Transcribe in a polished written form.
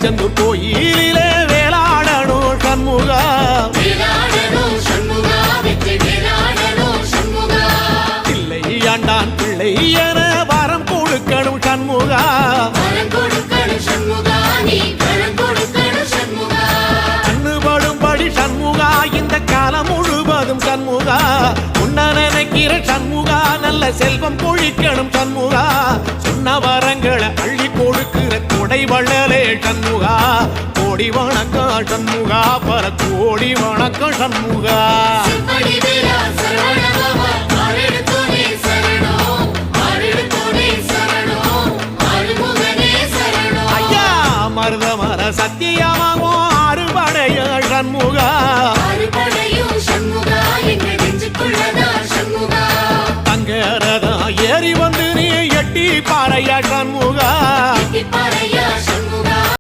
திருச்செந்தூர் கோயிலிலே வேளாடணும் சண்முகா இல்லை ஆண்டான் பிள்ளை என வரம் கொடுக்கணும் சண்முகா கண்ணுபடும்படி சண்முகா இந்த காலம் முழுவதும் சண்முகா உன்ன நினைக்கிற சண்முகா நல்ல செல்வம் பொழிக்கணும் சண்முகா சொன்ன வரங்களை அள்ளி கொடுக்கிற கொடை வள்ளலே சண்முகா கோடி வணக்கம் சண்முகா பல கோடி வணக்கம் சண்முகா ஐயா மருதமர சத்தியமாகோ அறுபடைய சண்முகா தங்கரதா ஏறி வந்து நீ எட்டி பாறையா சண்முகா